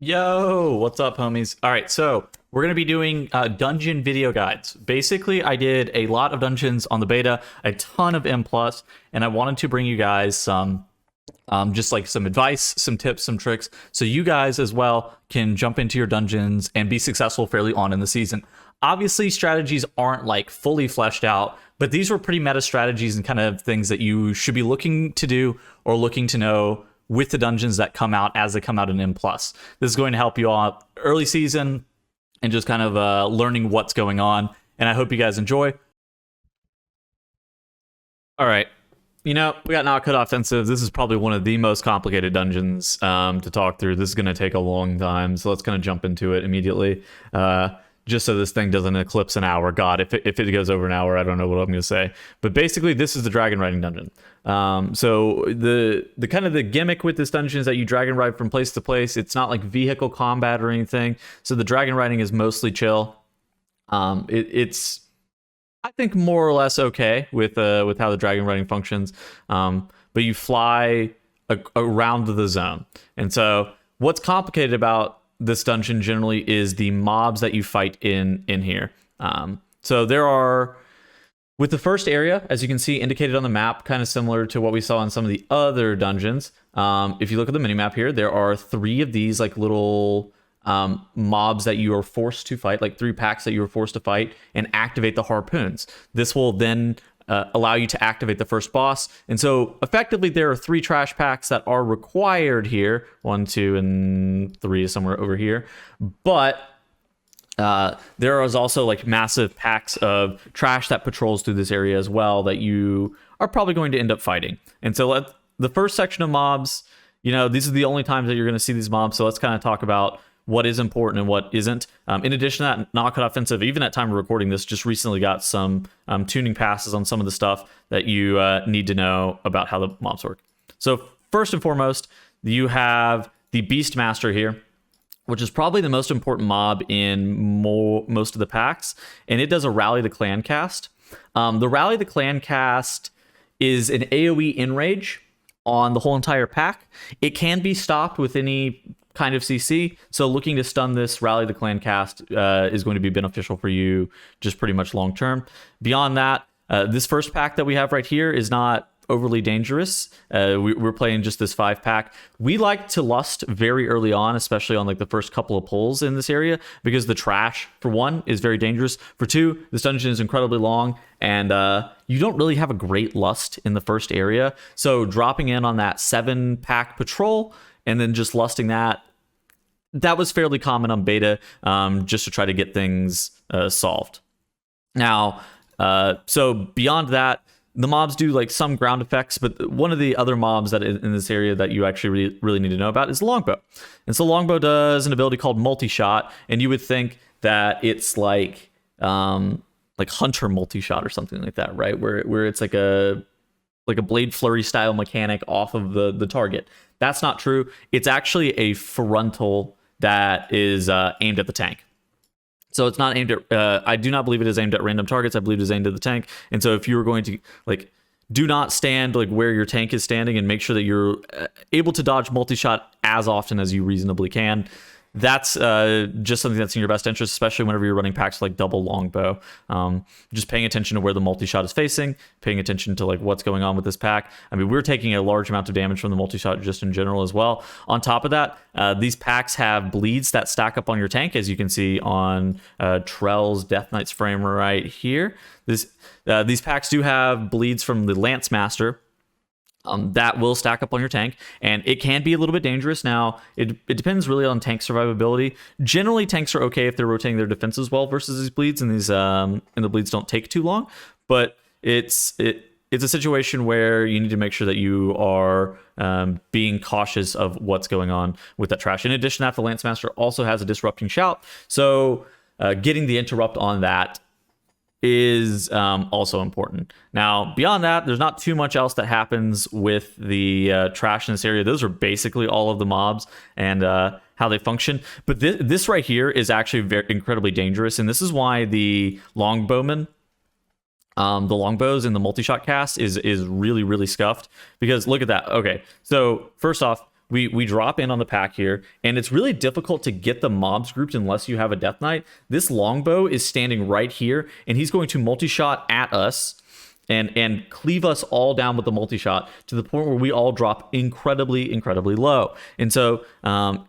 Yo, what's up, homies? All right, so we're going to be doing dungeon video guides. Basically, I did a lot of dungeons on the beta, a ton of M+, and I wanted to bring you guys some just like some advice, some tips, some tricks, so you guys as well can jump into your dungeons and be successful fairly on in the season. Obviously, strategies aren't like fully fleshed out, but these were pretty meta strategies and kind of things that you should be looking to do or looking to know with the dungeons that come out as they come out in M+. This is going to help you out early season and just kind of learning what's going on, and I hope you guys enjoy. All right. We got Nokhud Offensive. This is probably one of the most complicated dungeons to talk through. This is going to take a long time, so let's kind of jump into it immediately. Just so this thing doesn't eclipse an hour. God, if it goes over an hour, I don't know what I'm going to say. But basically, this is the dragon riding dungeon. So the kind of the gimmick with this dungeon is that you dragon ride from place to place. It's not like vehicle combat or anything. So the dragon riding is mostly chill. It's I think more or less okay with how the dragon riding functions. But you fly around the zone, and so what's complicated about this dungeon generally is the mobs that you fight in here. So there are, with the first area, as you can see indicated on the map, kind of similar to what we saw in some of the other dungeons. If you look at the minimap here, there are 3 of these like little mobs that you are forced to fight, like 3 packs that you are forced to fight and activate the harpoons. This will then allow you to activate the first boss. And so effectively there are 3 trash packs that are required here. 1, 2, and 3 is somewhere over here. But there is also like massive packs of trash that patrols through this area as well that you are probably going to end up fighting. And so the first section of mobs, these are the only times that you're going to see these mobs. So let's kind of talk about what is important and what isn't. In addition to that, Nokhud Offensive, even at time of recording this, just recently got some tuning passes on some of the stuff that you need to know about how the mobs work. So first and foremost, you have the Beastmaster here, which is probably the most important mob in most of the packs, and it does a Rally the Clan cast. The Rally the Clan cast is an AoE enrage on the whole entire pack. It can be stopped with any kind of CC, so looking to stun this Rally the Clan cast is going to be beneficial for you just pretty much long term. Beyond that, this first pack that we have right here is not overly dangerous. We're playing just this 5 pack. We like to lust very early on, especially on like the first couple of pulls in this area, because the trash, for 1, is very dangerous. For 2, this dungeon is incredibly long, and you don't really have a great lust in the first area. So dropping in on that 7 pack patrol and then just lusting that was fairly common on beta, just to try to get things solved. Now, so beyond that, the mobs do like some ground effects, but one of the other mobs that in this area that you actually really need to know about is Longbow. And so Longbow does an ability called multi-shot, and you would think that it's like Hunter multi-shot or something like that, right? Where it's like a blade flurry style mechanic off of the target. That's not true. It's actually a frontal that is aimed at the tank. So it's not aimed at, I do not believe it is aimed at random targets. I believe it is aimed at the tank. And so if you were going to, do not stand where your tank is standing, and make sure that you're able to dodge multi-shot as often as you reasonably can. That's just something that's in your best interest, especially whenever you're running packs like double Longbow. Just paying attention to where the multi-shot is facing, paying attention to what's going on with this pack. I mean, we're taking a large amount of damage from the multi-shot just in general as well. On top of that, these packs have bleeds that stack up on your tank, as you can see on Trell's Death Knight's frame right here. These packs do have bleeds from the Lance Master. That will stack up on your tank, and it can be a little bit dangerous. Now, it depends really on tank survivability. Generally, tanks are okay if they're rotating their defenses well versus these bleeds, and the bleeds don't take too long. But it's a situation where you need to make sure that you are being cautious of what's going on with that trash. In addition to that, the Lance Master also has a disrupting shout, so getting the interrupt on that is also important. Now, beyond that, there's not too much else that happens with the trash in this area. Those are basically all of the mobs and how they function. But this right here is actually incredibly dangerous, and this is why the longbowmen, the longbows in the multi-shot cast is really, really scuffed, because look at that. Okay, so first off, we drop in on the pack here, and it's really difficult to get the mobs grouped unless you have a Death Knight. This longbow is standing right here, and he's going to multi-shot at us and cleave us all down with the multi-shot to the point where we all drop incredibly low. And so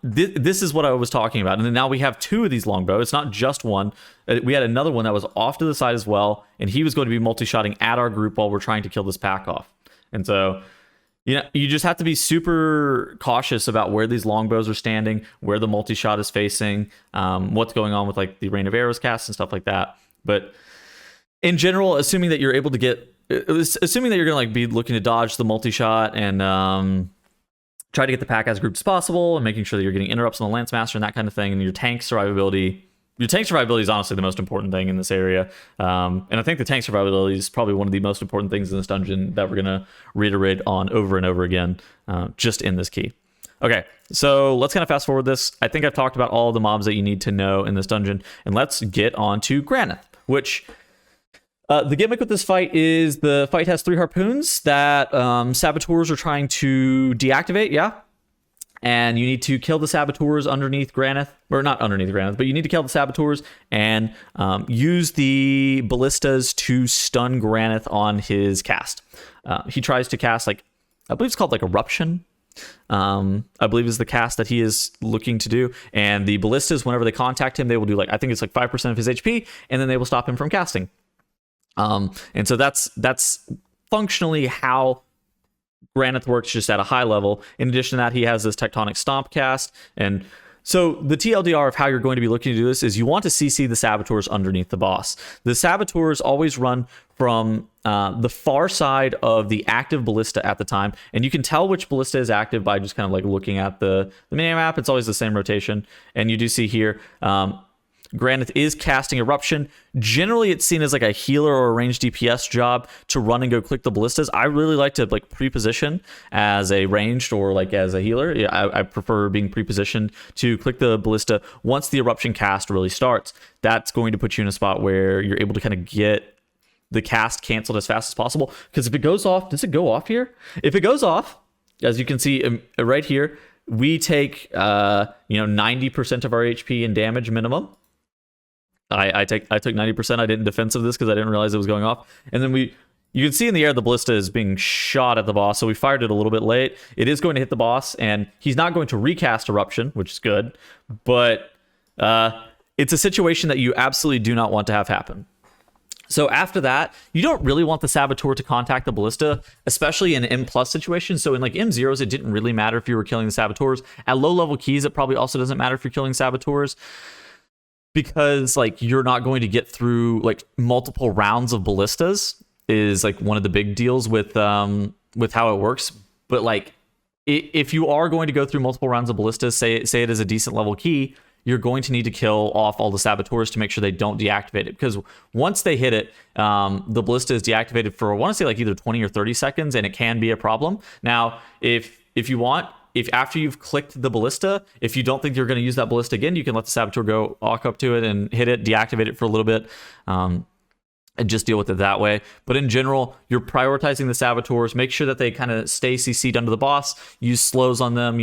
this is what I was talking about. And then now we have two of these longbow. It's not just one. We had another one that was off to the side as well, and he was going to be multi-shotting at our group while we're trying to kill this pack off. And so you just have to be super cautious about where these longbows are standing, where the multi-shot is facing, what's going on with like the rain of arrows cast and stuff like that. But in general, assuming that you're able to assuming that you're going to like be looking to dodge the multi-shot and try to get the pack as grouped as possible, and making sure that you're getting interrupts on the Lance Master and that kind of thing, and your tank survivability is honestly the most important thing in this area. And I think the tank survivability is probably one of the most important things in this dungeon that we're going to reiterate on over and over again, just in this key. Okay, so let's kind of fast forward this. I think I've talked about all the mobs that you need to know in this dungeon, and let's get on to Granyth, which the gimmick with this fight is the fight has 3 harpoons that saboteurs are trying to deactivate, yeah? And you need to kill the saboteurs underneath Granyth, or not underneath Granyth, but you need to kill the saboteurs and use the ballistas to stun Granyth on his cast. He tries to cast, like, I believe it's called like Eruption. I believe is the cast that he is looking to do. And the ballistas, whenever they contact him, they will do like, I think it's like 5% of his HP, and then they will stop him from casting. And so that's functionally how Granyth works, just at a high level. In addition to that, he has this Tectonic Stomp cast. And so the TLDR of how you're going to be looking to do this is you want to CC the saboteurs underneath the boss. The saboteurs always run from the far side of the active ballista at the time, and you can tell which ballista is active by just kind of like looking at the mini-map. It's always the same rotation, and you do see here Granyth is casting Eruption. Generally, it's seen as like a healer or a ranged DPS job to run and go click the ballistas. I really like to like pre-position as a ranged or like as a healer. Yeah, I prefer being pre-positioned to click the ballista once the Eruption cast really starts. That's going to put you in a spot where you're able to kind of get the cast canceled as fast as possible. Because if it goes off, does it go off here? If it goes off, as you can see right here, we take 90% of our HP and damage minimum. I took 90%. I didn't defensive this because I didn't realize it was going off. And then you can see in the air the ballista is being shot at the boss, so we fired it a little bit late. It is going to hit the boss, and he's not going to recast Eruption, which is good. But it's a situation that you absolutely do not want to have happen. So after that, you don't really want the saboteur to contact the ballista, especially in M+ situations. So in like M0s, it didn't really matter if you were killing the saboteurs. At low level keys, it probably also doesn't matter if you're killing saboteurs, because like you're not going to get through like multiple rounds of ballistas is like one of the big deals with how it works. But like if you are going to go through multiple rounds of ballistas, say it is a decent level key, you're going to need to kill off all the saboteurs to make sure they don't deactivate it, because once they hit it, the ballista is deactivated for, I want to say like either 20 or 30 seconds, and it can be a problem. Now, if you want, if after you've clicked the ballista, if you don't think you're going to use that ballista again, you can let the saboteur go walk up to it and hit it, deactivate it for a little bit, and just deal with it that way. But in general, you're prioritizing the saboteurs. Make sure that they kind of stay CC'd under the boss. Use slows on them,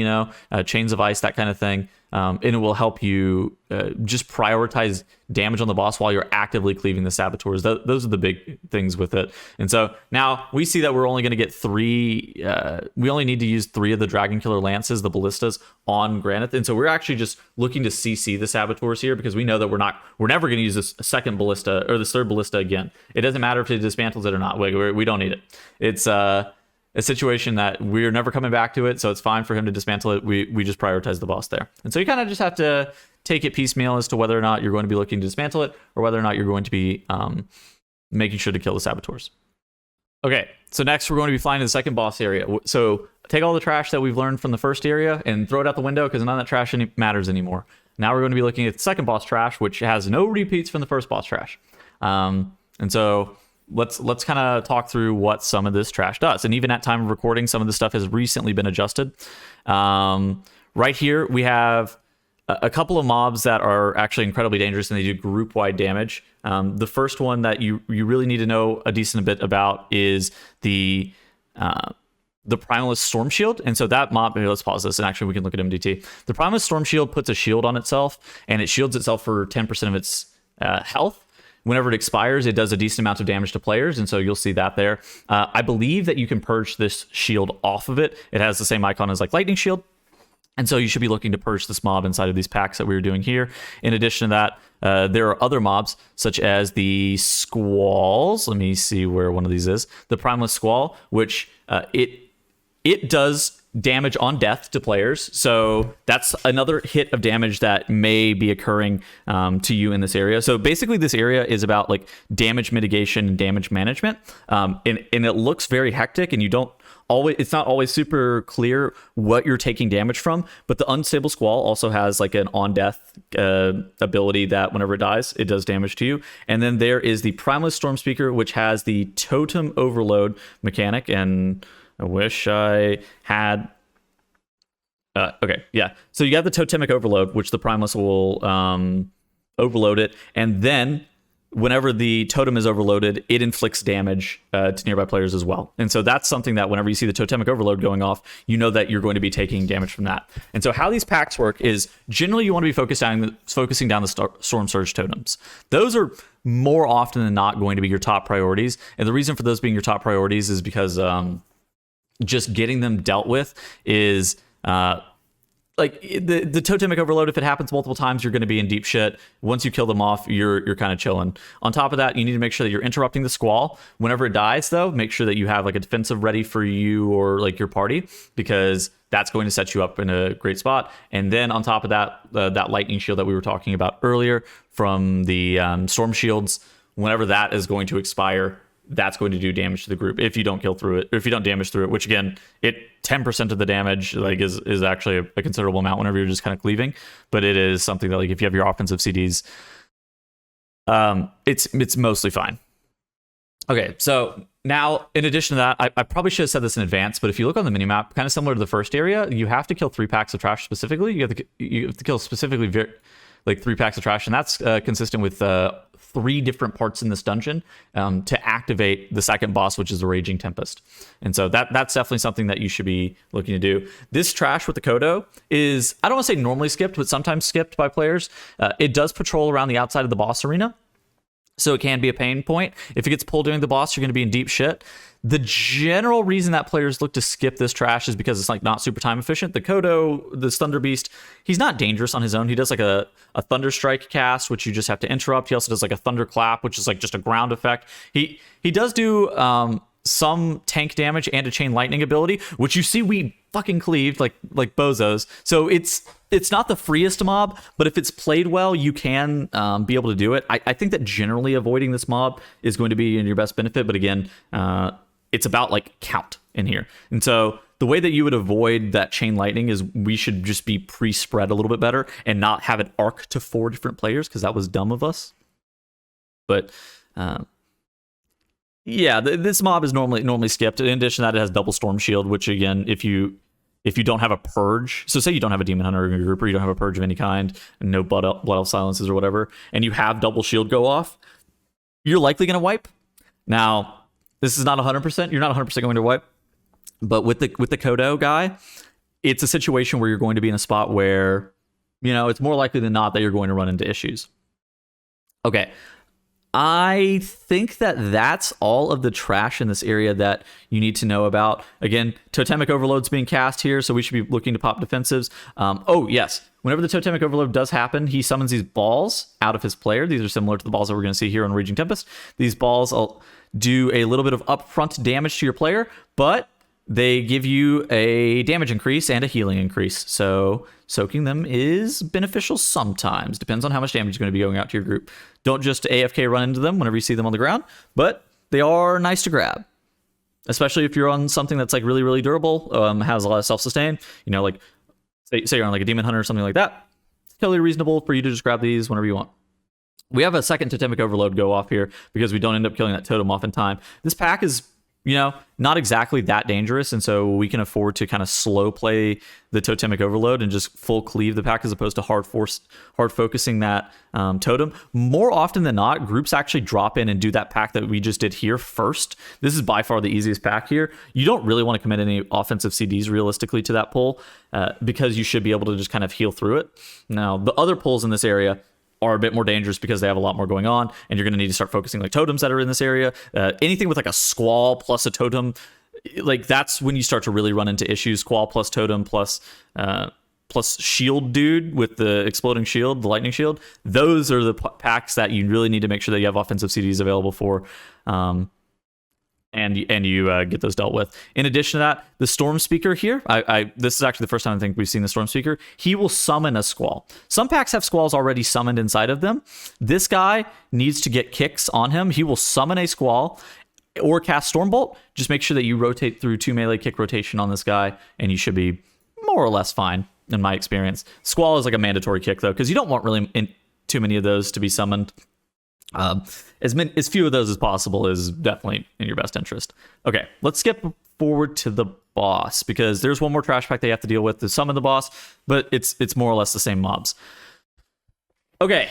chains of ice, that kind of thing. And it will help you just prioritize damage on the boss while you're actively cleaving the saboteurs. Those are the big things with it. And so now we see that we're only going to get 3. We only need to use 3 of the Dragon Killer Lances, the ballistas, on Granyth. And so we're actually just looking to CC the saboteurs here, because we know that we're never going to use this second ballista or this third ballista again. It doesn't matter if it dismantles it or not. We don't need it. It's a situation that we're never coming back to it, so it's fine for him to dismantle it. We just prioritize the boss there. And so you kind of just have to take it piecemeal as to whether or not you're going to be looking to dismantle it, or whether or not you're going to be making sure to kill the saboteurs. Okay, so next we're going to be flying to the second boss area. So take all the trash that we've learned from the first area and throw it out the window, because none of that trash matters anymore. Now we're going to be looking at the second boss trash, which has no repeats from the first boss trash. And so let's kind of talk through what some of this trash does. And even at time of recording, some of this stuff has recently been adjusted. Right here, we have a couple of mobs that are actually incredibly dangerous, and they do group-wide damage. The first one that you really need to know a decent bit about is the the Primalist Storm Shield. And so that mob, here, let's pause this, and actually we can look at MDT. The Primalist Storm Shield puts a shield on itself, and it shields itself for 10% of its health. Whenever it expires, it does a decent amount of damage to players, and so you'll see that there. I believe that you can purge this shield off of it. It has the same icon as like Lightning Shield, and so you should be looking to purge this mob inside of these packs that we were doing here. In addition to that, there are other mobs, such as the Squalls. Let me see where one of these is. The Primalist Squall, which it does damage on death to players, so that's another hit of damage that may be occurring to you in this area. So basically this area is about like damage mitigation and damage management, and it looks very hectic, and it's not always super clear what you're taking damage from. But the Unstable Squall also has like an on death ability that whenever it dies, it does damage to you. And then there is the Primalist Storm Speaker, which has the Totem Overload mechanic, and I wish I had... okay, yeah. So you got the Totemic Overload, which the Primalist will overload it. And then whenever the totem is overloaded, it inflicts damage to nearby players as well. And so that's something that whenever you see the Totemic Overload going off, you know that you're going to be taking damage from that. And so how these packs work is generally you want to be focusing down the Storm Surge totems. Those are more often than not going to be your top priorities. And the reason for those being your top priorities is because... just getting them dealt with is like the Totemic Overload. If it happens multiple times, you're going to be in deep shit. Once you kill them off, you're kind of chilling. On top of that, you need to make sure that you're interrupting the Squall. Whenever it dies, though, make sure that you have like a defensive ready for you or like your party, because that's going to set you up in a great spot. And then on top of that, that Lightning Shield that we were talking about earlier from the Storm Shields, whenever that is going to expire, that's going to do damage to the group if you don't kill through it, or if you don't damage through it, which again, 10% of the damage like is actually a considerable amount whenever you're just kind of cleaving. But it is something that, like, if you have your offensive CDs, it's mostly fine. Okay, so now in addition to that, I probably should have said this in advance, but if you look on the minimap, kind of similar to the first area, you have to kill 3 packs of trash specifically. You have to kill specifically 3 packs of trash, and that's consistent with 3 different parts in this dungeon to activate the second boss, which is the Raging Tempest. And so that's definitely something that you should be looking to do. This trash with the Kodo is, I don't want to say normally skipped, but sometimes skipped by players. It does patrol around the outside of the boss arena, so it can be a pain point. If it gets pulled during the boss, you're going to be in deep shit. The general reason that players look to skip this trash is because it's like not super time efficient. The Kodo, this Thunder Beast, he's not dangerous on his own. He does like a Thunder Strike cast, which you just have to interrupt. He also does like a Thunder Clap, which is like just a ground effect. He does do some tank damage and a Chain Lightning ability, which you see we fucking cleaved like bozos. So it's not the freest mob, but if it's played well, you can be able to do it. I think that generally avoiding this mob is going to be in your best benefit, but again, it's about like count in here. And so the way that you would avoid that Chain Lightning is we should just be pre-spread a little bit better and not have it arc to 4 different players, because that was dumb of us. But yeah, this mob is normally skipped. In addition to that, it has double Storm Shield, which again, if you don't have a purge, so say you don't have a Demon Hunter in your group, or you don't have a purge of any kind, and no Blood Elf Silences or whatever, and you have double shield go off, you're likely going to wipe. Now, this is not 100%. You're not 100% going to wipe. But with the Kodo guy, it's a situation where you're going to be in a spot where, it's more likely than not that you're going to run into issues. Okay. I think that's all of the trash in this area that you need to know about. Again, Totemic Overload's being cast here, so we should be looking to pop defensives. Oh, yes. Whenever the Totemic Overload does happen, he summons these balls out of his player. These are similar to the balls that we're going to see here on Raging Tempest. These balls do a little bit of upfront damage to your player, but they give you a damage increase and a healing increase. So soaking them is beneficial sometimes. Depends on how much damage is going to be going out to your group. Don't just AFK run into them whenever you see them on the ground, but they are nice to grab. Especially if you're on something that's like really, really durable, has a lot of self-sustain. Like say you're on like a Demon Hunter or something like that. It's totally reasonable for you to just grab these whenever you want. We have a second Totemic Overload go off here because we don't end up killing that totem off in time. This pack is not exactly that dangerous, and so we can afford to kind of slow play the totemic overload and just full cleave the pack as opposed to hard focusing that totem. More often than not, groups actually drop in and do that pack that we just did here first. This is by far the easiest pack here. You don't really want to commit any offensive CDs realistically to that pull because you should be able to just kind of heal through it. Now, the other pulls in this area are a bit more dangerous because they have a lot more going on, and you're going to need to start focusing like totems that are in this area. Anything with like a squall plus a totem, like that's when you start to really run into issues. Squall plus totem plus shield dude with the exploding shield, the lightning shield. Those are the packs that you really need to make sure that you have offensive CDs available for. And you get those dealt with. In addition to that, the Storm Speaker here, this is actually the first time I think we've seen the Storm Speaker. He will summon a Squall. Some packs have Squalls already summoned inside of them. This guy needs to get kicks on him. He will summon a Squall or cast Stormbolt. Just make sure that you rotate through 2 melee kick rotation on this guy, and you should be more or less fine, in my experience. Squall is like a mandatory kick, though, because you don't want really too many of those to be summoned. As few of those as possible is definitely in your best interest. Okay, let's skip forward to the boss because there's one more trash pack they have to deal with to summon the boss, but it's more or less the same mobs. Okay,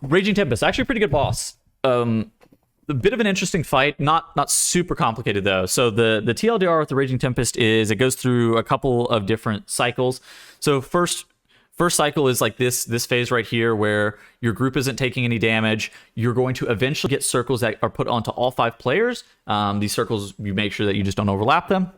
Raging Tempest, actually a pretty good boss. A bit of an interesting fight, not super complicated though. So the TLDR with the Raging Tempest is it goes through a couple of different cycles. So first cycle is like this phase right here where your group isn't taking any damage. You're going to eventually get circles that are put onto all 5 players. These circles, you make sure that you just don't overlap them,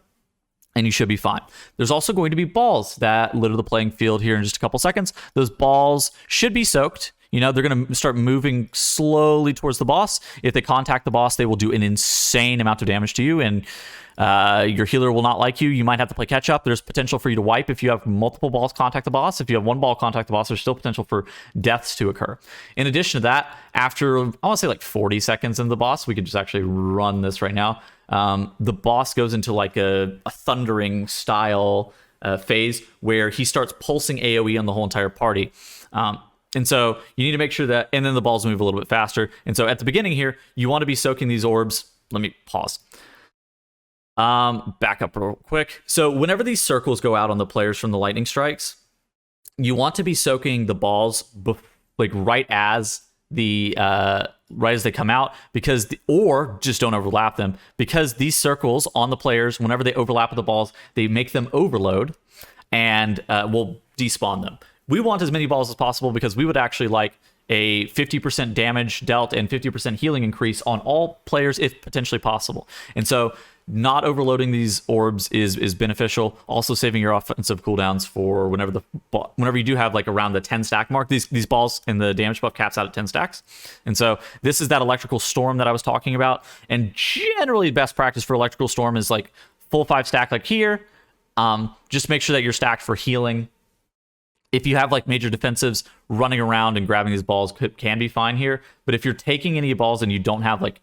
and you should be fine. There's also going to be balls that litter the playing field here in just a couple seconds. Those balls should be soaked. They're going to start moving slowly towards the boss. If they contact the boss, they will do an insane amount of damage to you, and your healer will not like you. You might have to play catch up. There's potential for you to wipe if you have multiple balls contact the boss. If you have one ball contact the boss, there's still potential for deaths to occur. In addition to that, after, I want to say like 40 seconds in the boss, we could just actually run this right now. The boss goes into like a thundering style phase where he starts pulsing AoE on the whole entire party. And so you need to make sure that, and then the balls move a little bit faster. And so at the beginning here, you want to be soaking these orbs. Let me pause. Back up real quick. So whenever these circles go out on the players from the lightning strikes, you want to be soaking the balls right as they come out, or just don't overlap them, because these circles on the players, whenever they overlap with the balls, they make them overload and will despawn them. We want as many balls as possible because we would actually like a 50% damage dealt and 50% healing increase on all players if potentially possible. And so not overloading these orbs is beneficial. Also saving your offensive cooldowns for whenever you do have like around the 10 stack mark. These balls in the damage buff caps out at 10 stacks. And so this is that electrical storm that I was talking about. And generally best practice for electrical storm is like full 5 stack like here. Just make sure that you're stacked for healing. If you have like major defensives, running around and grabbing these balls can be fine here. But if you're taking any balls and you don't have like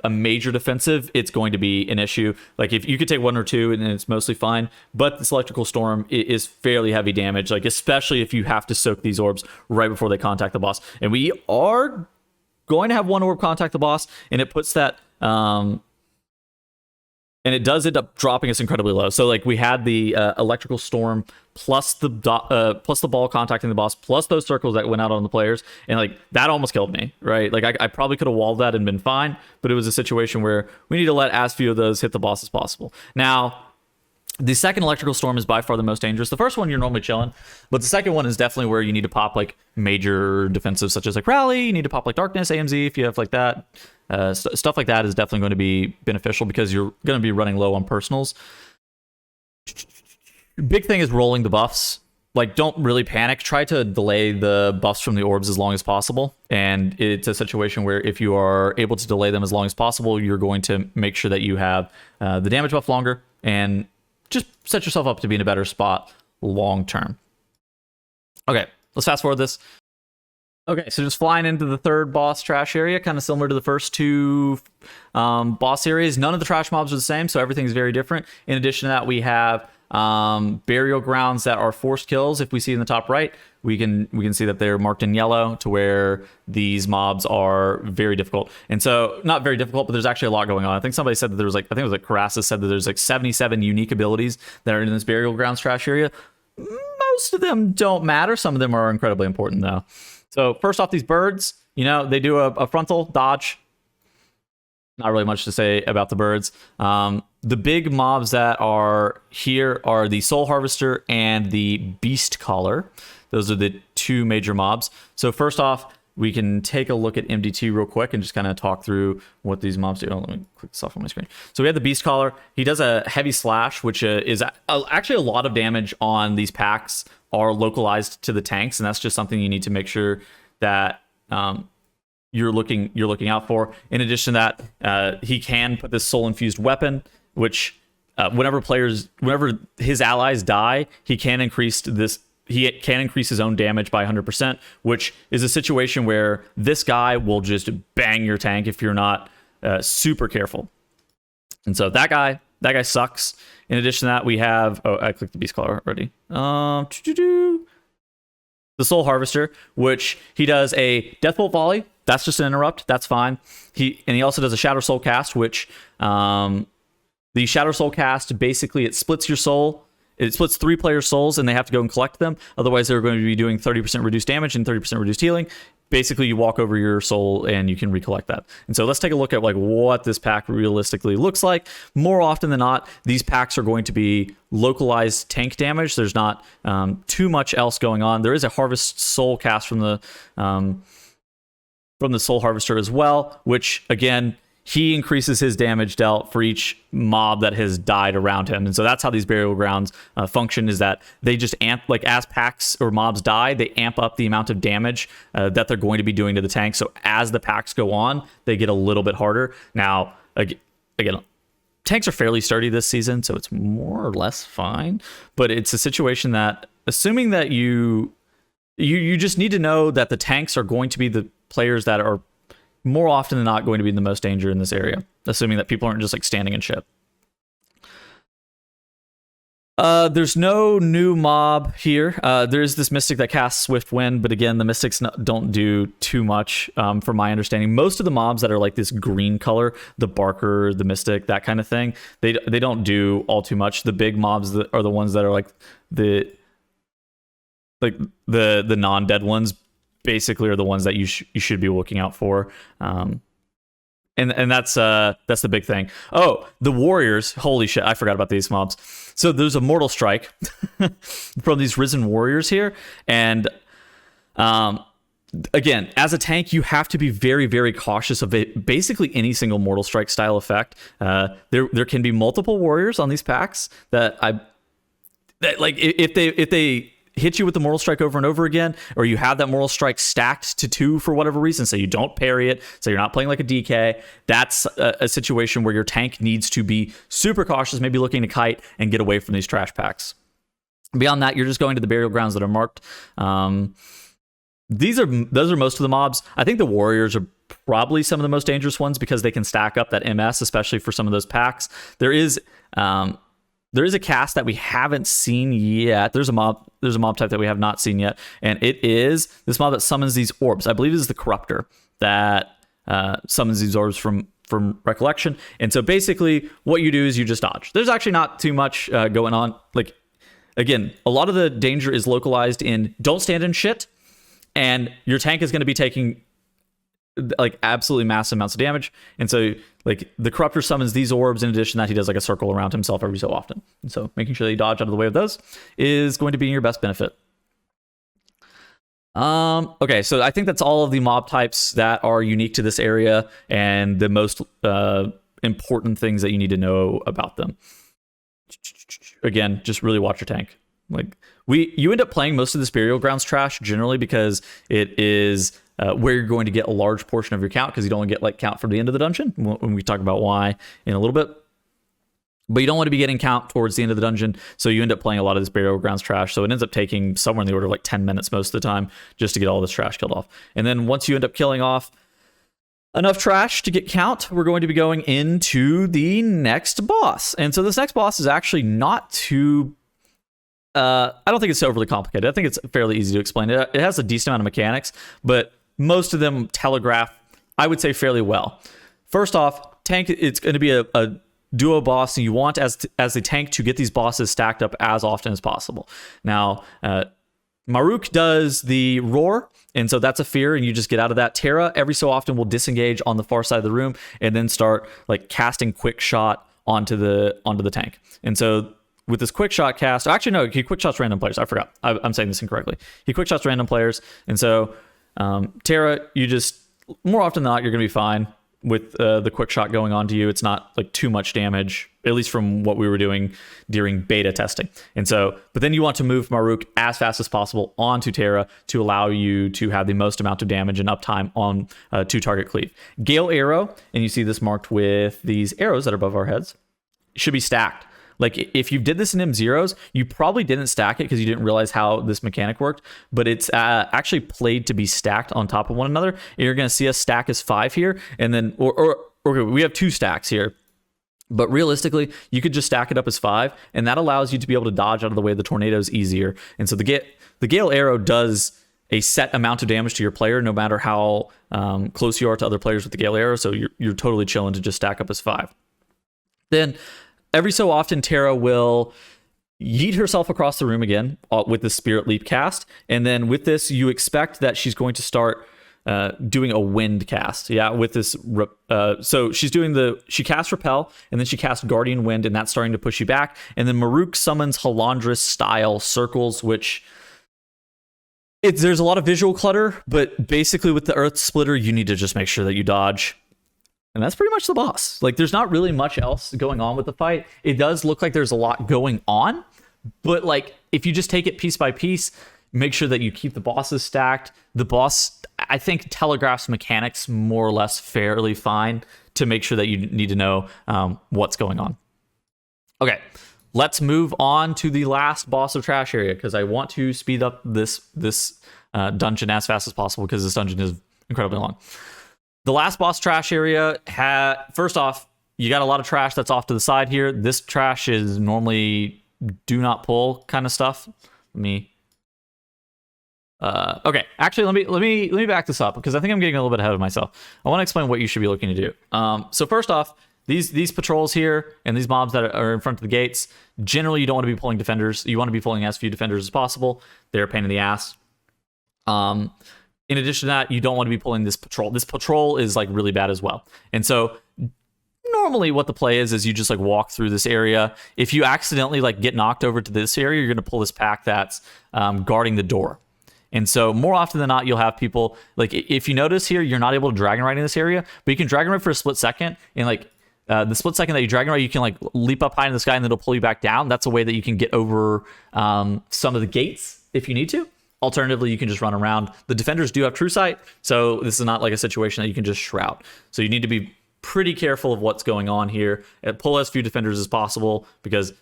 a major defensive, it's going to be an issue. Like if you could take 1 or 2 and it's mostly fine, but this electrical storm is fairly heavy damage, like especially if you have to soak these orbs right before they contact the boss. And we are going to have 1 orb contact the boss, and it puts that and it does end up dropping us incredibly low. So like we had the electrical storm plus the ball contacting the boss plus those circles that went out on the players, and like that almost killed me, right? Like I probably could have walled that and been fine, but it was a situation where we need to let as few of those hit the boss as possible. Now, the second electrical storm is by far the most dangerous. The first one you're normally chilling, but the second one is definitely where you need to pop like major defensives such as like rally. You need to pop like darkness, AMZ if you have like that. Stuff like that is definitely going to be beneficial because you're going to be running low on personals. Big thing is rolling the buffs. Like, don't really panic. Try to delay the buffs from the orbs as long as possible. And it's a situation where if you are able to delay them as long as possible, you're going to make sure that you have the damage buff longer and just set yourself up to be in a better spot long term. Okay, let's fast forward this. Okay, so just flying into the third boss trash area, kind of similar to the first 2 boss areas. None of the trash mobs are the same, so everything's very different. In addition to that, we have burial grounds that are forced kills. If we see in the top right, we can see that they're marked in yellow to where these mobs are very difficult. And so not very difficult, but there's actually a lot going on. I think somebody said that there was like, I think it was like Karasa said that there's like 77 unique abilities that are in this burial grounds trash area. Most of them don't matter. Some of them are incredibly important though. So first off, these birds, they do a frontal dodge. Not really much to say about the birds. The big mobs that are here are the Soul Harvester and the Beast Caller. Those are the two major mobs. So first off, we can take a look at MDT real quick and just kind of talk through what these mobs do. Oh, let me click this off on my screen. So we have the Beast Caller. He does a heavy slash, which is actually a lot of damage on these packs are localized to the tanks, and that's just something you need to make sure that you're looking out for. In addition to that, he can put this soul infused weapon, which whenever his allies die, he can increase his own damage by 100%, which is a situation where this guy will just bang your tank if you're not super careful. And so that guy sucks. In addition to that, we have I clicked the Beast Caller already. The Soul Harvester, which he does a Deathbolt Volley. That's just an interrupt. That's fine. He also does a Shatter Soul Cast, which the Shatter Soul Cast, basically it splits your soul. It splits 3 players' souls, and they have to go and collect them. Otherwise, they're going to be doing 30% reduced damage and 30% reduced healing. Basically, you walk over your soul, and you can recollect that. And so let's take a look at like what this pack realistically looks like. More often than not, these packs are going to be localized tank damage. There's not too much else going on. There is a Harvest Soul Cast from the Soul Harvester as well, which, again, he increases his damage dealt for each mob that has died around him. And so that's how these burial grounds function, is that they just amp, like as packs or mobs die, they amp up the amount of damage that they're going to be doing to the tank. So as the packs go on, they get a little bit harder. Now, again, tanks are fairly sturdy this season, so it's more or less fine. But it's a situation that, assuming that you just need to know that the tanks are going to be the players that are more often than not going to be in the most danger in this area, assuming that people aren't just like standing in shit. There's no new mob here. There's this Mystic that casts Swift Wind, but again, the Mystics don't do too much from my understanding. Most of the mobs that are like this green color, the Barker, the Mystic, that kind of thing, they don't do all too much. The big mobs that are the ones that are like the non-dead ones, basically are the ones that you should be looking out for. And that's the big thing. Oh, the Warriors. Holy shit, I forgot about these mobs. So there's a Mortal Strike from these Risen Warriors here. And again, as a tank, you have to be very, very cautious of it. Basically any single Mortal Strike style effect. There can be multiple Warriors on these packs that like if they hit you with the Mortal Strike over and over again, or you have that Mortal Strike stacked to 2 for whatever reason, so you don't parry it, so you're not playing like a DK, that's a situation where your tank needs to be super cautious, maybe looking to kite and get away from these trash packs. Beyond that, you're just going to the burial grounds that are marked. Those are most of the mobs. I think the Warriors are probably some of the most dangerous ones because they can stack up that MS, especially for some of those packs. There is a cast that we haven't seen yet. There's a mob type that we have not seen yet, and it is this mob that summons these orbs. I believe it is the Corruptor that summons these orbs from recollection. And so basically what you do is you just dodge. There's actually not too much going on. Like, again, a lot of the danger is localized in don't stand in shit, and your tank is going to be taking like absolutely massive amounts of damage. And so like the Corruptor summons these orbs. In addition to that, he does like a circle around himself every so often. And so making sure that you dodge out of the way of those is going to be your best benefit. Okay, so I think that's all of the mob types that are unique to this area and the most important things that you need to know about them. Again, just really watch your tank. Like you end up playing most of this burial grounds trash generally because it is where you're going to get a large portion of your count, because you don't get like count from the end of the dungeon when we talk about why in a little bit. But you don't want to be getting count towards the end of the dungeon, so you end up playing a lot of this burial grounds trash. So it ends up taking somewhere in the order of like 10 minutes most of the time just to get all this trash killed off. And then once you end up killing off enough trash to get count, we're going to be going into the next boss. And so this next boss is actually not too... I don't think it's overly complicated. I think it's fairly easy to explain. It has a decent amount of mechanics, but most of them telegraph, I would say, fairly well. First off, tank, it's going to be a duo boss, and you want as the tank to get these bosses stacked up as often as possible. Now, Maruuk does the roar, and so that's a fear, and you just get out of that. Teera every so often will disengage on the far side of the room and then start like casting quick shot onto the tank. And so with this quick shot cast, actually no, he quick shots random players. I forgot. I'm saying this incorrectly. He quick shots random players, and so Teera, you just more often than not you're gonna be fine with the quick shot going on to you. It's not like too much damage, at least from what we were doing during beta testing. And so, but then you want to move Maruuk as fast as possible onto Teera to allow you to have the most amount of damage and uptime on two target cleave. Gale arrow, and you see this marked with these arrows that are above our heads, should be stacked. Like if you did this in M0s, you probably didn't stack it because you didn't realize how this mechanic worked, but it's actually played to be stacked on top of one another. And you're going to see us stack as 5 here, and then, or we have 2 stacks here, but realistically, you could just stack it up as 5, and that allows you to be able to dodge out of the way of the tornadoes easier. And so the Gale arrow does a set amount of damage to your player, no matter how close you are to other players with the Gale arrow, so you're totally chilling to just stack up as 5. Then, every so often, Teera will yeet herself across the room again with the Spirit Leap cast. And then with this, you expect that she's going to start doing a wind cast. Yeah, with this. So she casts Repel, and then she casts Guardian Wind, and that's starting to push you back. And then Maruuk summons Halandris style circles, which... there's a lot of visual clutter, but basically with the Earth Splitter, you need to just make sure that you dodge. And that's pretty much the boss. Like, there's not really much else going on with the fight. It does look like there's a lot going on, but like, if you just take it piece by piece, make sure that you keep the bosses stacked. The boss, I think, telegraphs mechanics more or less fairly fine to make sure that you need to know what's going on. Okay, let's move on to the last boss of Trash area, because I want to speed up this dungeon as fast as possible, because this dungeon is incredibly long. The last boss trash area first off, you got a lot of trash that's off to the side here. This trash is normally do not pull kind of stuff. Okay, actually, let me back this up, because I think I'm getting a little bit ahead of myself. I want to explain what you should be looking to do. So first off, these patrols here and these mobs that are in front of the gates, generally you don't want to be pulling defenders. You want to be pulling as few defenders as possible. They're a pain in the ass. In addition to that, you don't want to be pulling this patrol. This patrol is like really bad as well. And so normally what the play is you just like walk through this area. If you accidentally like get knocked over to this area, you're going to pull this pack that's guarding the door. And so more often than not, you'll have people like, if you notice here, you're not able to Dragon Ride in this area, but you can Dragon Ride for a split second. And like the split second that you Dragon Ride, you can like leap up high in the sky and then it'll pull you back down. That's a way that you can get over some of the gates if you need to. Alternatively, you can just run around. The defenders do have True Sight, so this is not like a situation that you can just shroud. So you need to be pretty careful of what's going on here. Pull as few defenders as possible, because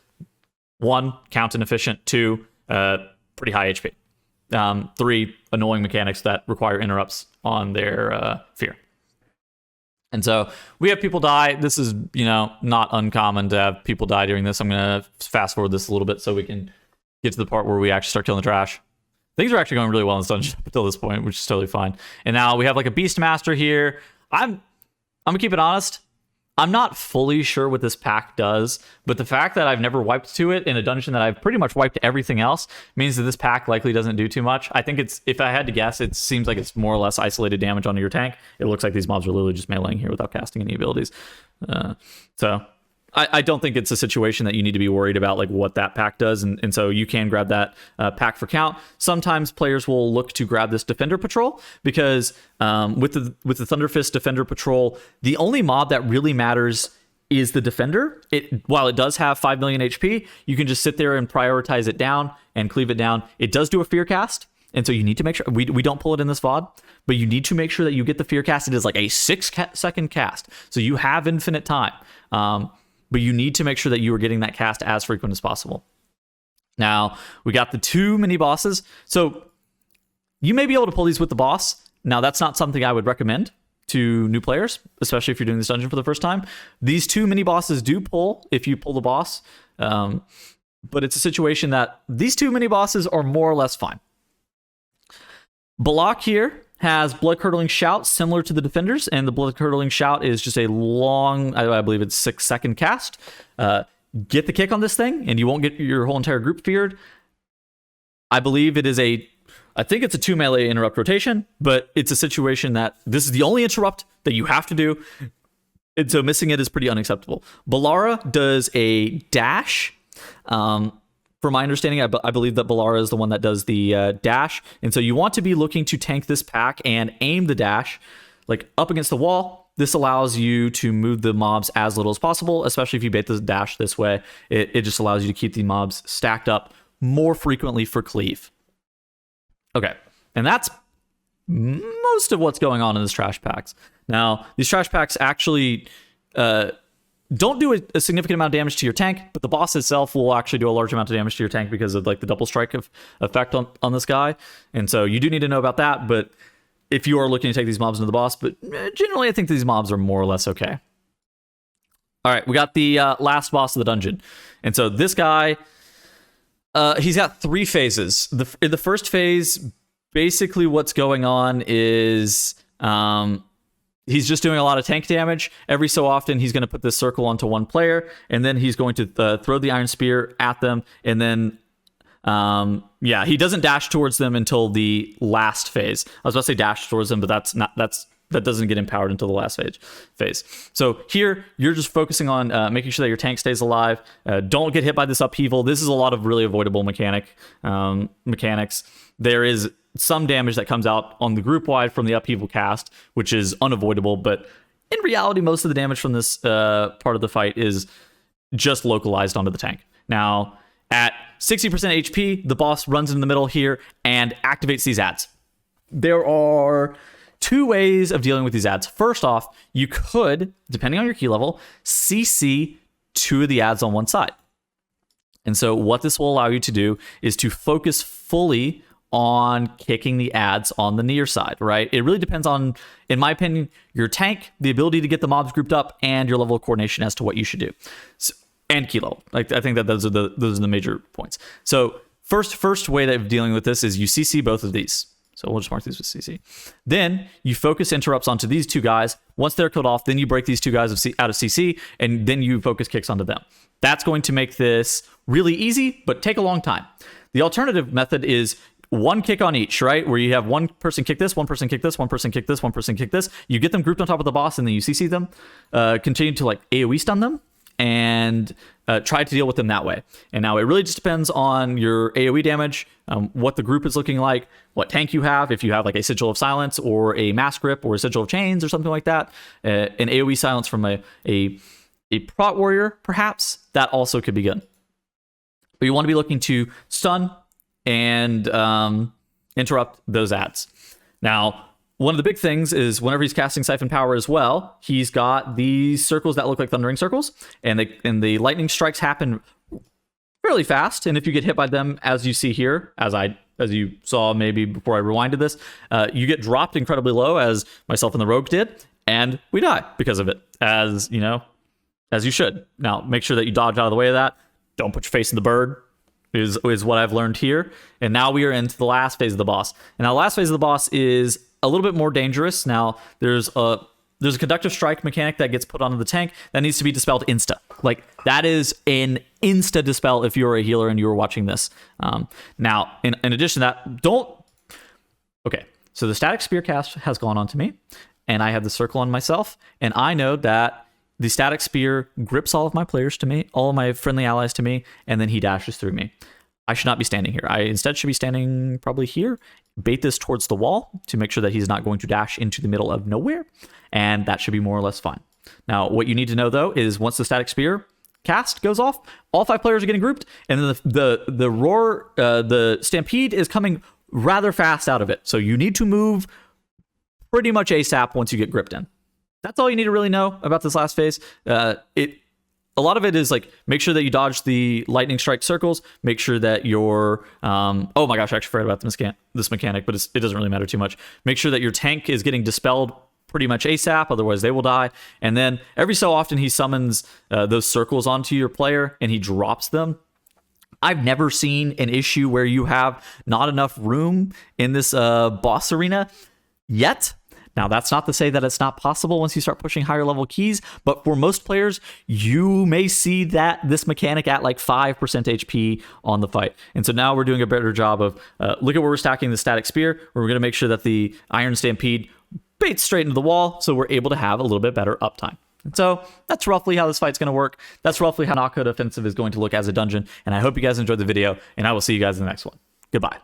1, count inefficient, 2, pretty high HP. 3, annoying mechanics that require interrupts on their fear. And so we have people die. This is, not uncommon to have people die during this. I'm going to fast forward this a little bit so we can get to the part where we actually start killing the trash. Things are actually going really well in this dungeon up until this point, which is totally fine. And now we have like a Beastmaster here. I'm going to keep it honest. I'm not fully sure what this pack does, but the fact that I've never wiped to it in a dungeon that I've pretty much wiped everything else means that this pack likely doesn't do too much. I think if I had to guess, it seems like it's more or less isolated damage onto your tank. It looks like these mobs are literally just meleeing here without casting any abilities. So I don't think it's a situation that you need to be worried about like what that pack does, and so you can grab that pack for count. Sometimes players will look to grab this Defender Patrol, because with the Thunderfist Defender Patrol, the only mob that really matters is the Defender. While it does have 5 million HP, you can just sit there and prioritize it down and cleave it down. It does do a Fear Cast, and so you need to make sure, we don't pull it in this VOD, but you need to make sure that you get the Fear Cast. It is like a 6-second cast, so you have infinite time. But you need to make sure that you are getting that cast as frequent as possible. Now, we got the 2 mini bosses. So you may be able to pull these with the boss. Now, that's not something I would recommend. to new players, especially if you're doing this dungeon for the first time. These 2 mini bosses do pull if you pull the boss, but it's a situation that these 2 mini bosses are more or less fine. Balkar here has Blood Curdling Shout, similar to the Defenders, and the Blood Curdling Shout is just a long, I believe it's 6-second cast. Get the kick on this thing, and you won't get your whole entire group feared. I believe it is I think it's a 2 melee interrupt rotation, but it's a situation that this is the only interrupt that you have to do, and so missing it is pretty unacceptable. Balkar does a dash. From my understanding, I believe that Balkar is the one that does the dash. And so you want to be looking to tank this pack and aim the dash like up against the wall. This allows you to move the mobs as little as possible, especially if you bait the dash this way. It just allows you to keep the mobs stacked up more frequently for cleave. Okay, and that's most of what's going on in this trash packs. Now, these trash packs actually don't do a significant amount of damage to your tank, but the boss itself will actually do a large amount of damage to your tank because of like the double strike effect on this guy. And so you do need to know about that, but if you are looking to take these mobs into the boss, but generally I think these mobs are more or less okay. All right, we got the last boss of the dungeon. And so this guy, he's got 3 phases. In the first phase, basically what's going on is he's just doing a lot of tank damage. Every so often, he's going to put this circle onto one player, and then he's going to throw the Iron Spear at them, and then, he doesn't dash towards them until the last phase. I was about to say dash towards them, but that doesn't get empowered until the last phase. So here, you're just focusing on making sure that your tank stays alive. Don't get hit by this upheaval. This is a lot of really avoidable mechanics. There is some damage that comes out on the group wide from the upheaval cast, which is unavoidable, but in reality, most of the damage from this part of the fight is just localized onto the tank. Now, at 60% HP, the boss runs in the middle here and activates these ads. There are 2 ways of dealing with these ads. First off, you could, depending on your key level, CC 2 of the ads on one side. And so what this will allow you to do is to focus fully on kicking the ads on the near side, right? It really depends on, in my opinion, your tank, the ability to get the mobs grouped up, and your level of coordination as to what you should do, and key level. Like, I think that those are the major points. So first way of dealing with this is you CC both of these. So we'll just mark these with CC. Then you focus interrupts onto these 2 guys. Once they're killed off, then you break these 2 guys out of CC, and then you focus kicks onto them. That's going to make this really easy, but take a long time. The alternative method is 1 kick on each, right? Where you have one person kick this, one person kick this, one person kick this, one person kick this. You get them grouped on top of the boss, and then you CC them. Continue to like AoE stun them, and try to deal with them that way. And now it really just depends on your AoE damage, what the group is looking like, what tank you have, if you have like a Sigil of Silence or a Mass Grip or a Sigil of Chains or something like that. An AoE silence from a Prot Warrior, perhaps, that also could be good. But you want to be looking to stun and interrupt those ads. Now, one of the big things is whenever he's casting Siphon Power as well, he's got these circles that look like thundering circles, and the lightning strikes happen fairly fast. And if you get hit by them, as you see here, as you saw maybe before I rewinded this, you get dropped incredibly low, as myself and the Rogue did, and we die because of it, as you should. Now, make sure that you dodge out of the way of that. Don't put your face in the bird. Is what I've learned here. And now we are into the last phase of the boss. And now the last phase of the boss is a little bit more dangerous. Now there's a conductive strike mechanic that gets put onto the tank that needs to be dispelled insta. Like, that is an insta dispel if you're a healer and you're watching this. Now, in addition to that, okay, so the static spear cast has gone on to me, and I have the circle on myself, and I know that the static spear grips all of my players to me, all of my friendly allies to me, and then he dashes through me. I should not be standing here. I instead should be standing probably here, bait this towards the wall to make sure that he's not going to dash into the middle of nowhere, and that should be more or less fine. Now, what you need to know, though, is once the static spear cast goes off, all 5 players are getting grouped, and then the roar, the stampede is coming rather fast out of it. So you need to move pretty much ASAP once you get gripped in. That's all you need to really know about this last phase. A lot of it is like, make sure that you dodge the lightning strike circles. Make sure that your oh my gosh, I actually forgot about this mechanic, but it doesn't really matter too much. Make sure that your tank is getting dispelled pretty much ASAP, otherwise they will die. And then every so often he summons those circles onto your player and he drops them. I've never seen an issue where you have not enough room in this boss arena yet. Now, that's not to say that it's not possible once you start pushing higher level keys, but for most players, you may see this mechanic at like 5% HP on the fight. And so now we're doing a better job of, look at where we're stacking the static spear, where we're going to make sure that the Iron Stampede baits straight into the wall, so we're able to have a little bit better uptime. And so that's roughly how this fight's going to work. That's roughly how Nokhud Offensive is going to look as a dungeon. And I hope you guys enjoyed the video, and I will see you guys in the next one. Goodbye.